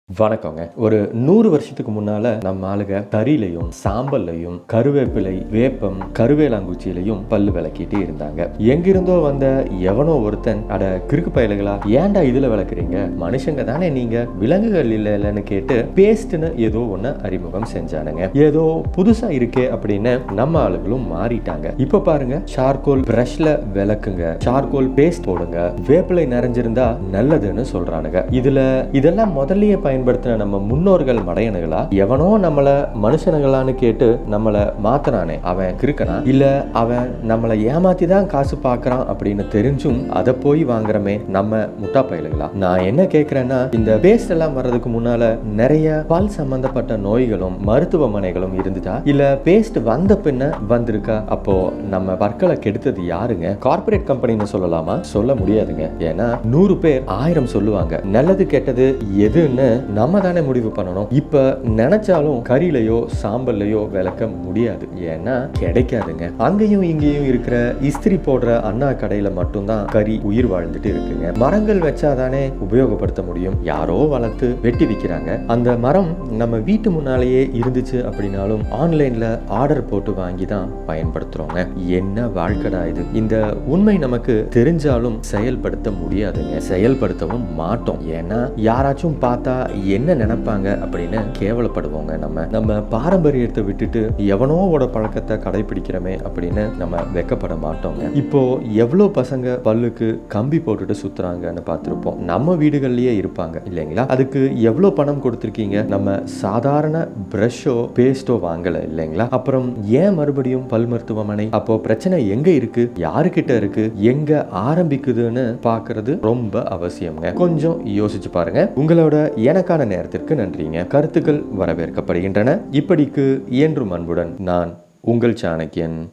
வணக்கங்க. ஒரு 100 வருஷத்துக்கு முன்னால நம்ம ஆளுங்க கறிலையும் சாம்பல்லையும் கருவேப்பிலை வேப்பம் கருவேலாங்குச்சியிலையும் பல்லு விளக்கிட்டு இருந்தாங்க. எங்கிருந்தோ வந்த எவனோ ஒருத்தன், அட கிறுக்கு பயலுகளா, ஏன்டா இதுல விளக்குறீங்க, மனுஷங்க தானே நீங்க, விலங்குகள் இல்லைன்னு கேட்டு பேஸ்ட்னு ஏதோ ஒண்ணு அறிமுகம் செஞ்சானுங்க. ஏதோ புதுசா இருக்கே அப்படின்னு நம்ம ஆளுகளும் மாறிட்டாங்க. இப்ப பாருங்க, சார்கோல் பிரஷ்ல விளக்குங்க, சார்கோல் பேஸ்ட் போடுங்க, வேப்பிலை நிறைஞ்சிருந்தா நல்லதுன்னு சொல்றானுங்க. இதெல்லாம் முதல்லயே பயன்படுத்தின நம்ம முன்னோர்கள் மடையனுகளா, எவனோ நம்மள மனுஷனுங்களான்னு கேட்டு நம்மள மாத்தனானே அவன் கிறுக்கனா, இல்ல அவன் நம்மள ஏமாத்தி தான் காசு பாக்குறான் அப்படின்னு தெரிஞ்சும் அதை போய் வாங்குறமே நம்ம முட்டா பயலுகளா? நான் என்ன கேட்கிறேன்னா, இந்த பேஸ்ட் எல்லாம் வர்றதுக்கு முன்னால நிறைய பல் சம்பந்தப்பட்ட நோய்களும் மருத்துவமனைகளும் இருந்துட்டா, இல்ல பேஸ்ட் வந்த பின்ன வந்திருக்கா? அப்போ நம்ம பற்களை கெடுத்தது யாருங்க? கார்பரேட் கம்பெனின்னு சொல்லலாமா? சொல்ல முடியாதுங்க. ஏன்னா 100 பேர் 1000 சொல்லுவாங்க. நல்லது கெட்டது எதுன்னு நம்ம தானே முடிவு பண்ணணும். இப்ப நினைச்சாலும் கறிலையோ சாம்பல்லையோ விளக்க முடியாது. ஏன்னா கிடைக்காதுங்க. அங்கேயும் இங்கேயும் இருக்கிற இஸ்திரி போடுற அண்ணா கடையில மட்டும்தான் கறி உயிர் வாழ்ந்துட்டு இருக்குங்க. மரங்கள் வச்சாதானே உபயோகப்படுத்த முடியும். யாரோ வளர்த்து வெட்டி விற்கிறாங்க. அந்த மரம் நம்ம வீட்டு முன்னாலேயே இருந்துச்சு அப்படின்னாலும் ஆன்லைன்ல ஆர்டர் போட்டு வாங்கி தான் பயன்படுத்துறோங்க. என்ன வாழ்க்கடா இது? இந்த உண்மை நமக்கு தெரிஞ்சாலும் செயல்படுத்த முடியாதுங்க. செயல்படுத்தவும் மாட்டோம். ஏன்னா யாராச்சும் பார்த்தா என்ன நினைப்பாங்க அப்படின்னு கேவலப்படுவோங்க. நம்ம பாரம்பரியத்தை விட்டுட்டு எவனோவோட பழக்கத்தை கடைபிடிக்கிறோமே அப்படின்னு நம்ம வெக்கப்பட மாட்டோங்க. இப்போ எவ்வளவு பசங்க பல்லுக்கு கம்பி போட்டுட்டு சுத்துறாங்கன்னு பார்த்திருப்போம். நம்ம வீடுகள்லயே இருப்பாங்க இல்லைங்களா? அதுக்கு எவ்வளவு பணம் கொடுத்திருக்கீங்க? நம்ம சாதாரண பிரஷோ பேஸ்டோ வாங்கல இல்லைங்களா? அப்புறம் ஏன் மறுபடியும் பல் மருத்துவமனை? அப்போ பிரச்சனை எங்க இருக்கு, யாருக்கிட்ட இருக்கு, எங்க ஆரம்பிக்குதுன்னு பார்க்கிறது ரொம்ப அவசியம்ங்க. கொஞ்சம் யோசிச்சு பாருங்க. உங்களோட எனக்கான நேரத்திற்கு நன்றிங்க. கருத்துக்கள் வரவேற்கப்படுகின்றன. இப்படிக்கு என்றும் அன்புடன் நான் உங்கள் சாணக்கியன்.